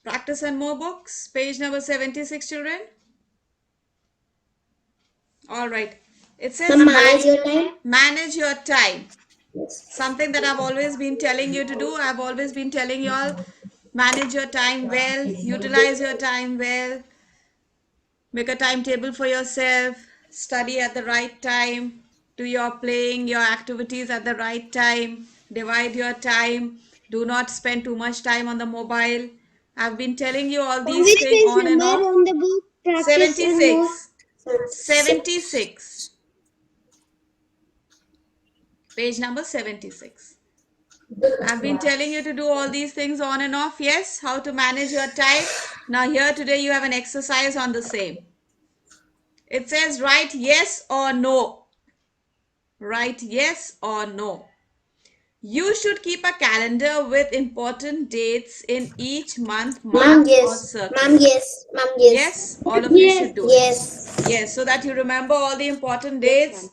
Practice and more books. Page number 76, children. All right. It says Manage your time. manage your time. Yes. Something that I've always been telling you to do. I've always been telling you all, manage your time well, utilize your time well, make a timetable for yourself, study at the right time, do your playing, your activities at the right time, divide your time, do not spend too much time on the mobile. I've been telling you all On these which things page on and number off. on the book? Practice and more. 76. 76. Page number 76. I've been telling you to do all these things on and off. Yes, how to manage your time. Now, here today you have an exercise on the same. It says write yes or no. Write yes or no. You should keep a calendar with important dates in each month, Ma'am, mark or yes. circle. Ma'am, yes. Ma'am, yes. Yes, all of you should do it. Yes. Yes, so that you remember all the important dates.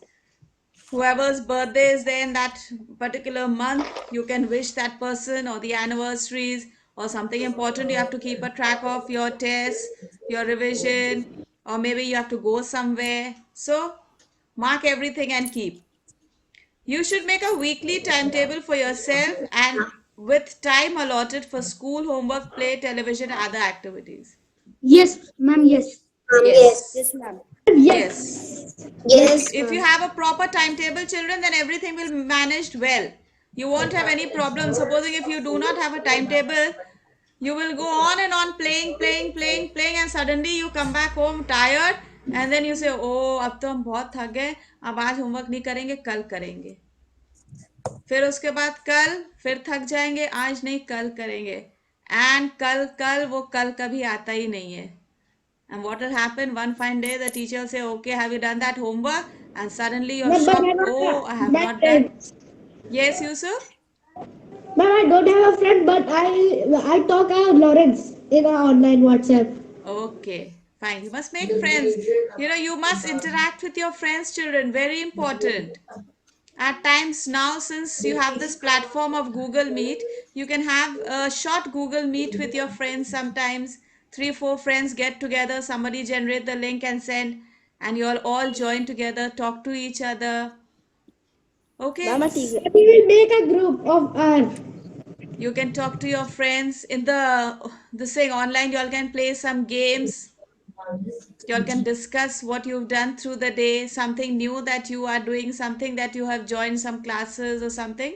Whoever's birthday is there in that particular month, you can wish that person, or the anniversaries or something important. You have to keep a track of your tests, your revision, or maybe you have to go somewhere. So mark everything and keep. You should make a weekly timetable for yourself and with time allotted for school, homework, play, television, and other activities. Yes, ma'am. Yes. Ma'am, Yes. yes. Ma'am. Yes. Yes, If you ma'am. have a proper timetable, children, then everything will be managed well. You won't have any problem. Supposing if you do not have a timetable, you will go on and on playing, and suddenly you come back home tired, and then you say, oh, अब तो हम बहुत थक गए, अब आज homework नहीं करेंगे, कल करेंगे. फिर उसके बाद कल फिर थक जाएंगे, आज नहीं कल करेंगे, एंड कल कल वो कल कभी आता ही नहीं है. And what will happen one fine day, the teacher will say, okay, have you done that homework? And suddenly you're But shocked, oh, I have not done. Yes, Yusuf? Ma'am, I don't have a friend, but I talk Lawrence in our online WhatsApp. Okay, fine. You must make friends. You must interact with your friends, children. Very important. At times now, since you have this platform of Google Meet, you can have a short Google Meet with your friends sometimes. Three, four friends get together, somebody generate the link and send, and you'll all join together, talk to each other. Okay? We will make a group of our. You can talk to your friends in the thing online. You all can play some games. You all can discuss what you've done through the day, something new that you are doing, something that you have joined some classes or something.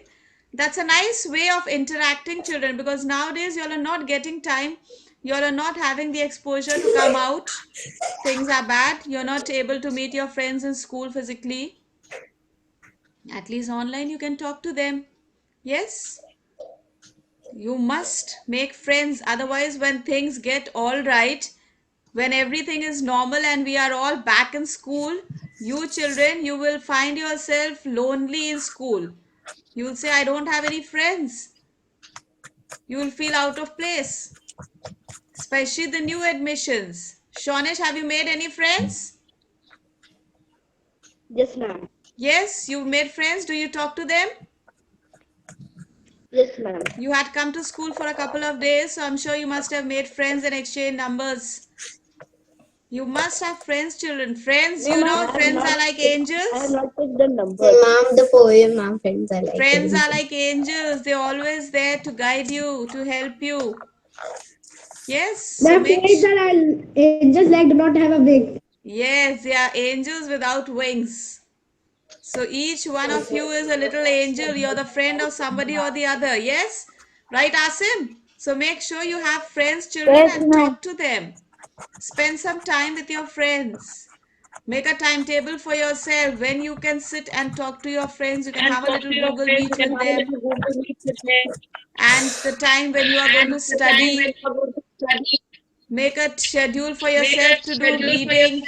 That's a nice way of interacting, children, because nowadays you all are not getting time. You all are not having the exposure to come out. Things are bad. You're not able to meet your friends in school physically. At least online you can talk to them. Yes? You must make friends. Otherwise, when things get all right, when everything is normal and we are all back in school, you children, you will find yourself lonely in school. You will say, I don't have any friends. You will feel out of place, especially the new admissions. Shonish, have you made any friends? Yes, ma'am. Yes, you've made friends. Do you talk to them? Yes, ma'am. You had come to school for a couple of days, so I'm sure you must have made friends and exchanged numbers. You must have friends, children. Friends, friends are like angels. not picked the number. Ma'am, the poem, ma'am, friends, I like Friends it. are like angels. They're always there to guide you, to help you. Yes, so The make friends that angels like do not have a wing. yes, they are angels without wings. So each one of you is a little angel. You're the friend of somebody or the other. Yes? Right, Asim? So make sure you have friends, children, and talk to them. Spend some time with your friends. Make a timetable for yourself when you can sit and talk to your friends. You can have a little Google Meet with them. And the time when you are going to study, make a schedule for yourself to do reading.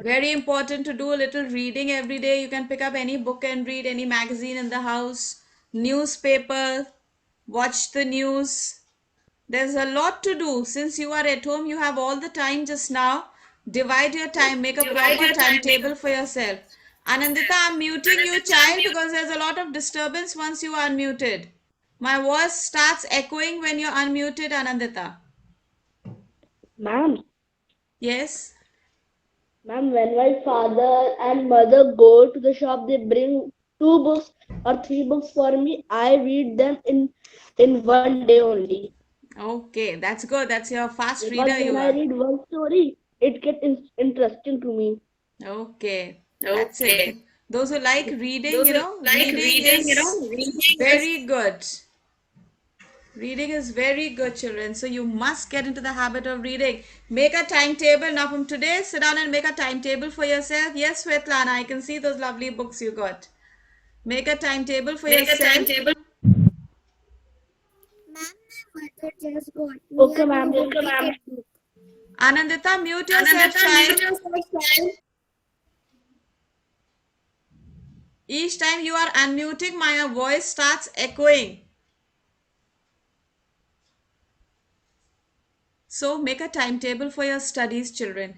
Very important to do a little reading every day. You can pick up any book and read, any magazine in the house, newspaper, watch the news. There's a lot to do. Since you are at home, you have all the time just now. Divide your time, make a proper timetable for yourself. Anandita, I'm muting you, child, because there's a lot of disturbance once you are unmuted. My voice starts echoing when you're unmuted, Anandita. Ma'am, Yes? ma'am, when my father and mother go to the shop, they bring 2 books or 3 books for me. I read them in one day only. Okay, that's good. That's your fast Because reader when you I are. read one story, it gets interesting to me. Okay, that's it. Okay. Those who like reading, Those who like reading reading, is reading is very good. Reading is very good, children. So you must get into the habit of reading. Make a timetable. Now from today, sit down and make a timetable for yourself. Yes, Svetlana, I can see those lovely books you got. Make a timetable for make a yourself. timetable. Ma'am, my mother just got me Okay, a ma'am. new Okay, ma'am. cricket book. Anandita, mute yourself, Anandita, mute child. yourself, child. Each time you are unmuting, my voice starts echoing. So make a timetable for your studies, children.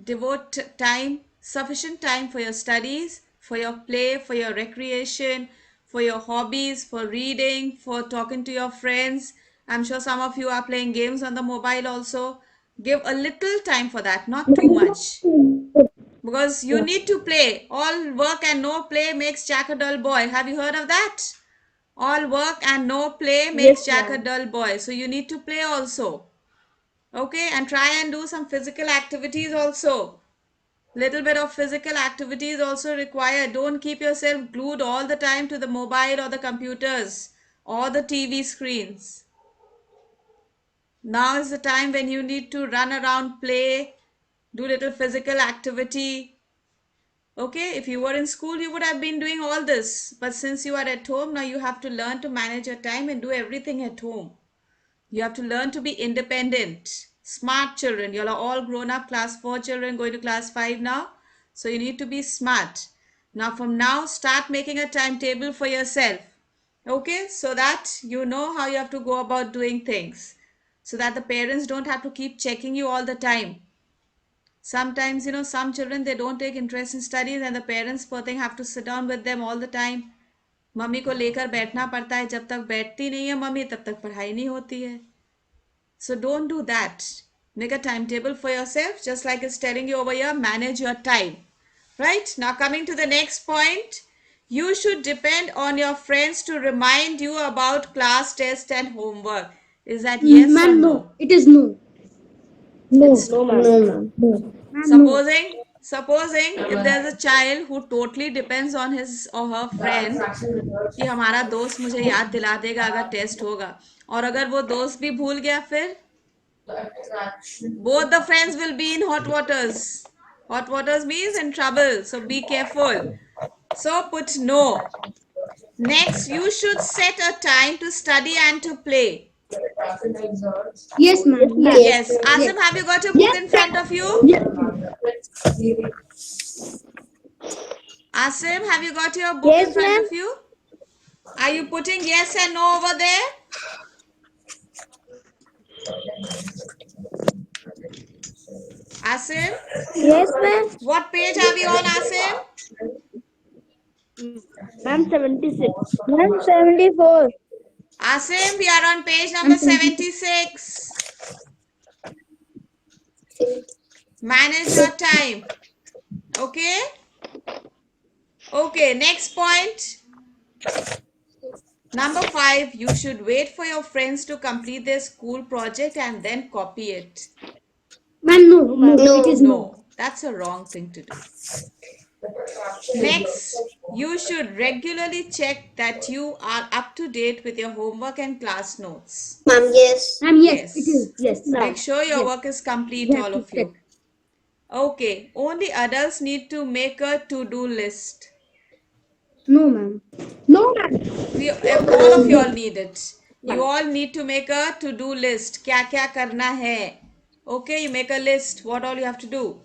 Devote time, sufficient time for your studies, for your play, for your recreation, for your hobbies, for reading, for talking to your friends. I'm sure some of you are playing games on the mobile also. Give a little time for that, not too much. Because you need to play. All work and no play makes Jack a dull boy. Have you heard of that? All work and no play makes Yes, Jack a ma'am. dull boy. So you need to play also. Okay, and try and do some physical activities also. Little bit of physical activity is also required. Don't keep yourself glued all the time to the mobile or the computers or the TV screens. Now is the time when you need to run around, play, do little physical activity. Okay, if you were in school, you would have been doing all this. But since you are at home, now you have to learn to manage your time and do everything at home. You have to learn to be independent. Smart children. You are all grown up, class 4 children going to class 5 now. So you need to be smart. Now, from now, start making a timetable for yourself. Okay, so that you know how you have to go about doing things. So that the parents don't have to keep checking you all the time. Sometimes, some children they don't take interest in studies and the parents poor thing have to sit down with them all the time. Mummy को लेकर बैठना पड़ता है जब तक बैठती नहीं है मम्मी तब तक पढ़ाई नहीं होती है so don't do that. Make a timetable for yourself, just like it's telling you over here, manage your time. Right? Now, coming to the next point, you should depend on your friends to remind you about class test and homework. Is that yes or Ma'am, no. no? It is no. No. It's No, no. ma'am. No, ma'am. No. Ma'am, no. Supposing if there's a child who totally depends on his or her friend कि हमारा दोस्त मुझे याद दिला देगा अगर test होगा और अगर वो दोस्त भी भूल गया फिर both the friends will be in hot waters. Hot waters means in trouble, so be careful. So put no. Next, you should set a time to study and to play. Yes, ma'am. Yes. Yes, Yes. ma'am. Asim, Yes. have you got your book Yes, in front of you? Yes. Asim, have you got your book in Yes, front ma'am. of you? Are you putting yes and no over there? Asim, Yes, ma'am. what page are we on, Asim? Ma'am, 76. Ma'am, 74. Asim, we are on page number 76. Manage your time. Okay? Okay, next point. Number 5, you should wait for your friends to complete their school project and then copy it. Ma'am, no. No. No. It is no. No, that's a wrong thing to do. Next, you should regularly check that you are up to date with your homework and class notes. Ma'am, yes. Ma'am, yes. Yes. It is. Yes. Make sure your Yes. work is complete, We have all to of you. check. Okay, only adults need to make a to-do list. No, ma'am. No, ma'am. All of you all need it. You all need to make a to-do list. क्या क्या करना है? Okay, you make a list. What all you have to do?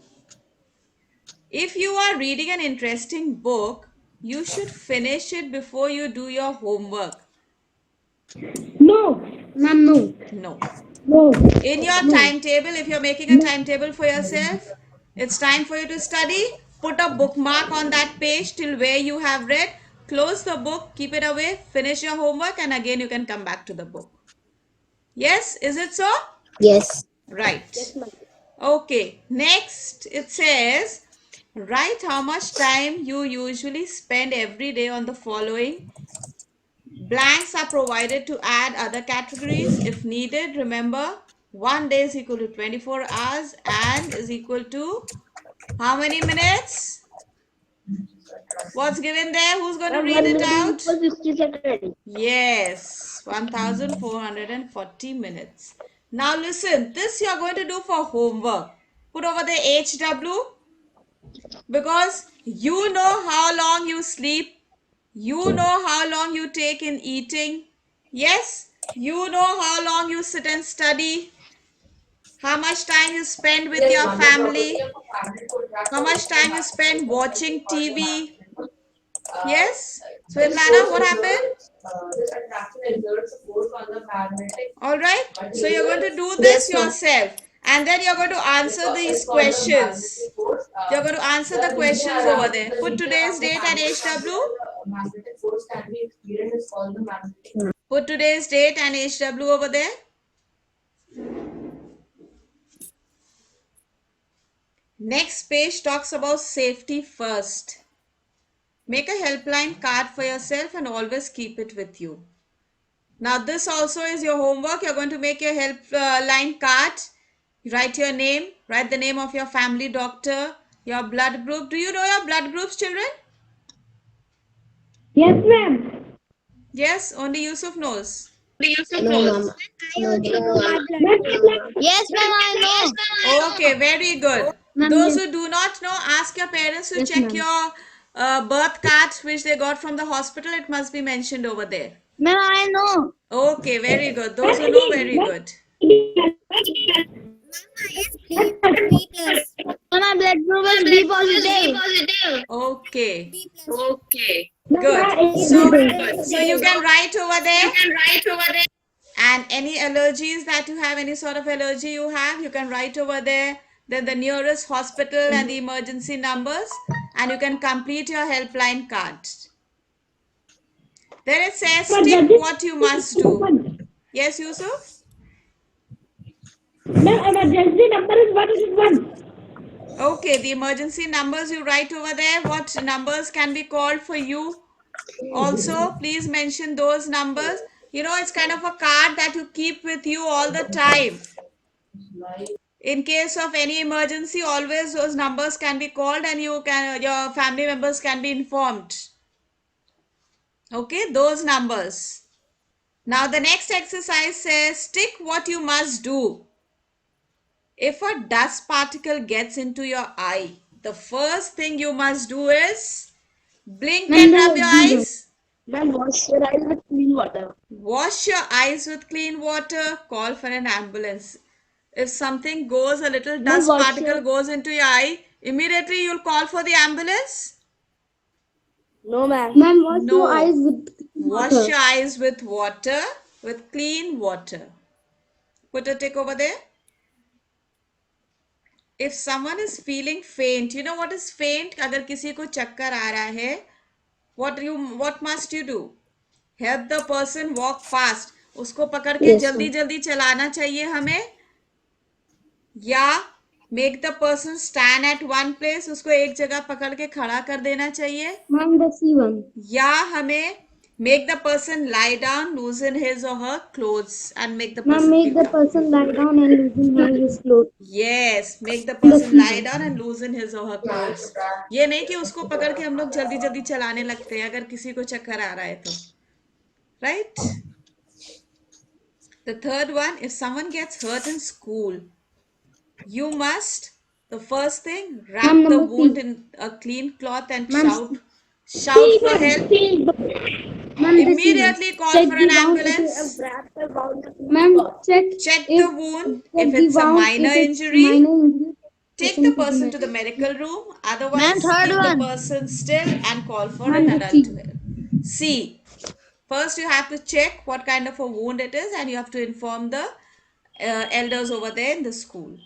If you are reading an interesting book, you should finish it before you do your homework. No. Ma'am, no. No. No. In your timetable, if you're making a timetable for yourself, it's time for you to study. Put a bookmark on that page till where you have read. close the book, keep it away, finish your homework, and again you can come back to the book. Yes, is it so? Yes. Right. Yes, ma'am. Okay, next it says, write how much time you usually spend every day on the following. Blanks are provided to add other categories if needed. Remember, 1 day is equal to 24 hours and is equal to how many minutes? What's given there? Who's going to Ma'am, read 1 it minute is out? equal to 60 seconds. Yes, 1440 minutes. Now listen, this you are going to do for homework. Put over the HW because you know how long you sleep. You know how long you take in eating. Yes, you know how long you sit and study. How much time you spend with your family. How much time you spend watching TV. Yes? Svetlana, what happened? Alright? So you're going to do this Yes, ma'am. yourself. And then you're going to answer these questions. You're going to answer the questions over there. Put today's date and HW. Put today's date and HW over there. Next page talks about safety first. Make a helpline card for yourself and always keep it with you. Now this also is your homework. You're going to make your helpline card. Write your name. Write the name of your family doctor. Your blood group. Do you know your blood groups, children? Yes, ma'am. Yes, only Yusuf knows. No, ma'am. Yes, ma'am, I know. Okay, very good. Ma'am, Those yes. who do not know, ask your parents to Yes, check ma'am. your birth card which they got from the hospital. It must be mentioned over there. Ma'am, I know. Okay, very good. Those who know, very good. Ma'am, my blood group is B positive. Okay, Okay. good. So you can write over there. And any allergies that you have, any sort of allergy you have, you can write over there. Then the nearest hospital and the emergency numbers, and you can complete your helpline card. Then it says tick what you must do. Yes, Yusuf? Ma'am, emergency number is 111. Okay, the emergency numbers you write over there. What numbers can be called for you? Also, please mention those numbers. You know, it's kind of a card that you keep with you all the time. In case of any emergency, always those numbers can be called and your family members can be informed. Okay, those numbers. Now the next exercise says tick what you must do. If a dust particle gets into your eye, the first thing you must do is blink and rub your eyes. Ma'am, wash your eyes with clean water. Wash your eyes with clean water. Call for an ambulance. If something goes, a little Ma'am, dust wash particle your... goes into your eye, immediately you'll call for the ambulance. No, ma'am. Ma'am, wash No. your eyes with Wash your eyes with water, with clean water. Put a tick over there. If someone is feeling faint, you know what is faint? अगर किसी को चक्कर आ रहा है, what must you do? Help the person walk fast. उसको पकड़ के Yes, जल्दी जल्दी चलाना चाहिए हमें, या make the person stand at one place, उसको एक जगह पकड़ के खड़ा कर देना चाहिए, Ma'am, the C1. या हमें make the person lie down, loosen his or her clothes and make the Ma'am, person make feel the comfortable. person lie down and loosen his clothes. Yes, make the person lie down and loosen his or her clothes. ये नहीं कि उसको पकड़ के हम लोग जल्दी जल्दी चलाने लगते हैं अगर किसी को चक्कर आ रहा है तो, right? The third one, if someone gets hurt in school, you must, the first thing, wrap Ma'am, the number wound C. in a clean cloth and Ma'am, shout for help. Ma'am, Immediately call for an ambulance. Ma'am, Check the wound. If it's a minor injury, take the person to the medical room. Otherwise, third keep the one. person still and call for an adult to help. C. First, you have to check what kind of a wound it is and you have to inform the elders over there in the school.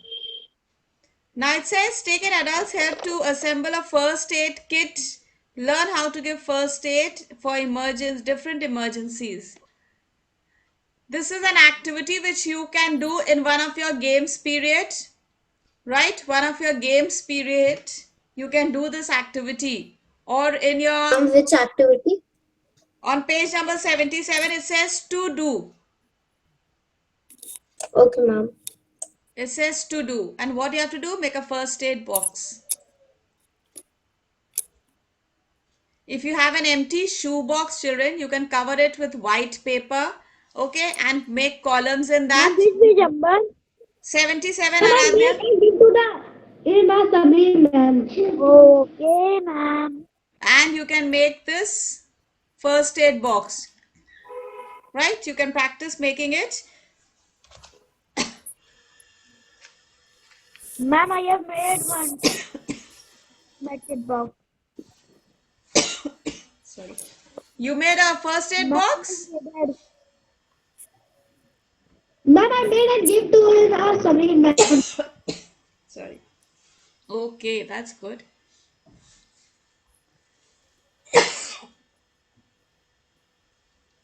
Now it says take an adult's help to assemble a first aid kit. Learn how to give first aid for different emergencies. This is an activity which you can do in one of your games period, right? One of your games period, you can do this activity. Or in your, Which activity? on page number 77, it says to do. Okay, ma'am. It says to do. And what you have to do, make a first aid box. If you have an empty shoe box, children, you can cover it with white paper, okay, and make columns in Ma'am, that. which page number? 77, Ma'am, we Aradhya. can give to the ma'am, Sabri, ma'am. Okay, ma'am. And you can make this first aid box, right? You can practice making it. Ma'am, I have made one. Market box. Sorry. You made a first aid Ma'am, box? I made and give to Sabri, ma'am. Sorry. Okay, that's good.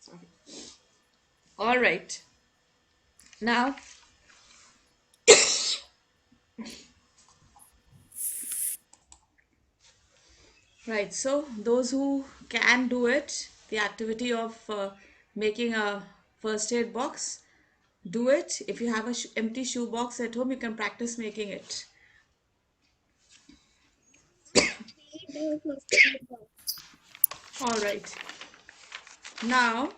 Sorry. All right. Now, right. So, those who can do it, the activity of making a first aid box, do it. If you have a empty shoe box at home, you can practice making it. All right. Now,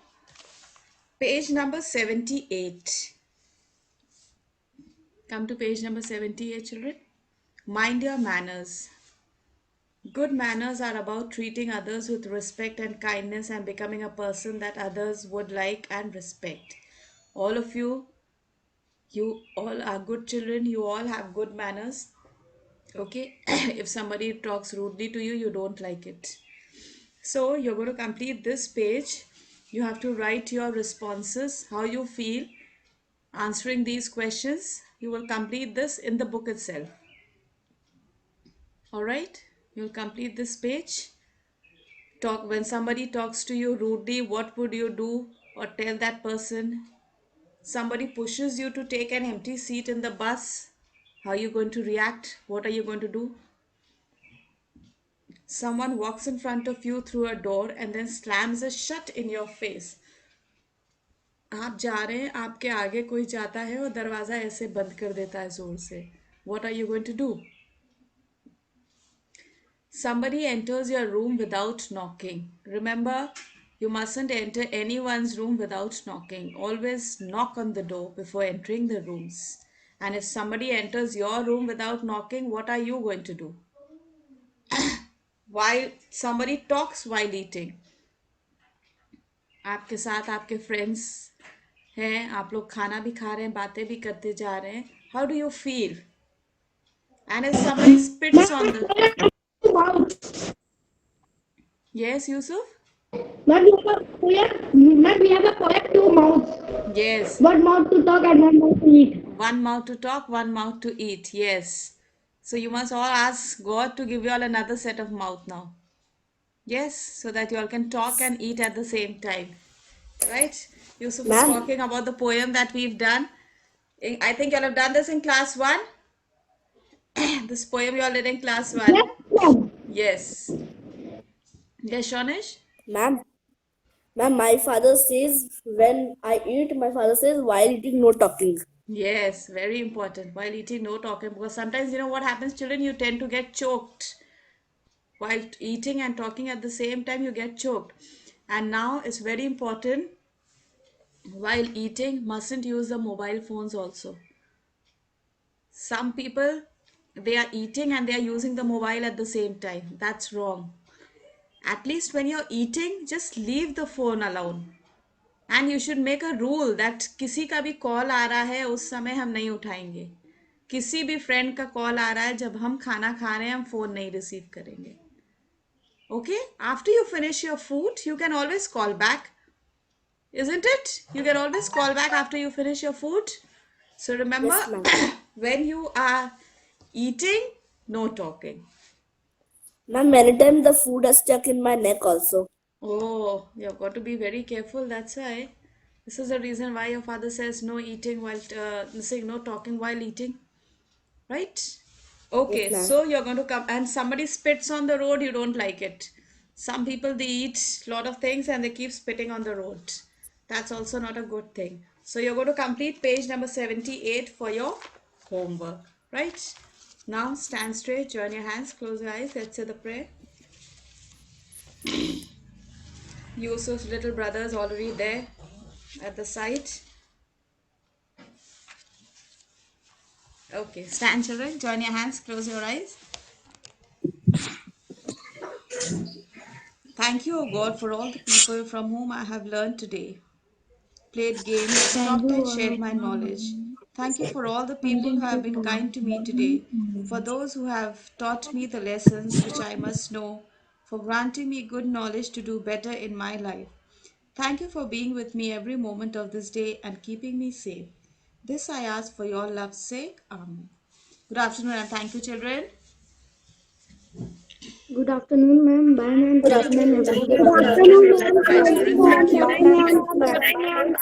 page number 78. Come to page number 78, children. Mind your manners. Good manners are about treating others with respect and kindness and becoming a person that others would like and respect. All of you all are good children. You all have good manners. Okay? If somebody talks rudely to you, you don't like it. So you're going to complete this page. You have to write your responses, how you feel answering these questions. You will complete this in the book itself. All right? You'll complete this page. Talk when somebody talks to you rudely, what would you do or tell that person? Somebody pushes you to take an empty seat in the bus. How are you going to react? What are you going to do? Someone walks in front of you through a door and then slams it shut in your face. आप जा रहे हैं, आपके आगे कोई जाता है और दरवाजा ऐसे बंद कर देता है जोर से. What are you going to do? Somebody enters your room without knocking. Remember, you mustn't enter anyone's room without knocking. Always knock on the door before entering the rooms. And if somebody enters your room without knocking, what are you going to do? While somebody talks while eating. आपके साथ आपके friends हैं, आप लोग खाना भी खा रहे हैं, बातें भी करते जा रहे हैं. How do you feel? And if somebody spits on the... Yes, Yusuf? Ma'am, we have a poet two mouths. Yes. One mouth to talk and one mouth to eat. One mouth to talk, one mouth to eat. Yes. So you must all ask God to give you all another set of mouth now. Yes, so that you all can talk and eat at the same time. Right? Yusuf is Ma'am. talking about the poem that we've done. I think you all have done this in class 1. This poem you all did in class 1. Yes, ma'am. Yes. Yes, Shonish? Ma'am, my father says when I eat, my father says while eating, no talking. Yes, very important. While eating, no talking. Because sometimes, you know what happens, children? You tend to get choked. While eating and talking at the same time, you get choked. And now it's very important, while eating, mustn't use the mobile phones also. Some people, they are eating and they are using the mobile at the same time. That's wrong. At least when you're eating, just leave the phone alone. And you should make a rule that किसी का भी call आ रहा है उस समय हम नहीं उठाएंगे. किसी भी फ्रेंड का कॉल आ रहा है जब हम खाना खा रहे हैं हम फोन नहीं रिसीव करेंगे. Okay? After you finish your food, you can always call back. Isn't it? You can always call back after you finish your food. So remember, Yes, ma'am. when you are eating, no talking. Ma'am, many times the food has stuck in my neck also. Oh, you've got to be very careful. That's why. This is the reason why your father says no eating while saying no talking while eating, right? Yes, Okay, ma'am. so you're going to come and somebody spits on the road, you don't like it. Some people they eat a lot of things and they keep spitting on the road. That's also not a good thing. So you're going to complete page number 78 for your homework, right? Now stand straight, join your hands, close your eyes. Let's say the prayer. Yusuf's little brother is already there at the site. Okay, stand children, join your hands, close your eyes. Thank you, O God, for all the people from whom I have learned today, played games, Thank talked you, and all shared of my knowledge. you. Thank you for all the And people who thank have you been for kind to me today, for me. those who have taught me the lessons which I must know, for granting me good knowledge to do better in my life. Thank you for being with me every moment of this day and keeping me safe. This I ask for your love's sake. Amen. Good afternoon and thank you, children. Good afternoon, ma'am. Bye, ma'am. Good Take care, ma'am. afternoon, Have a ma'am. good Good day. afternoon, ma'am. Bye, children. Thank you. Bye, ma'am.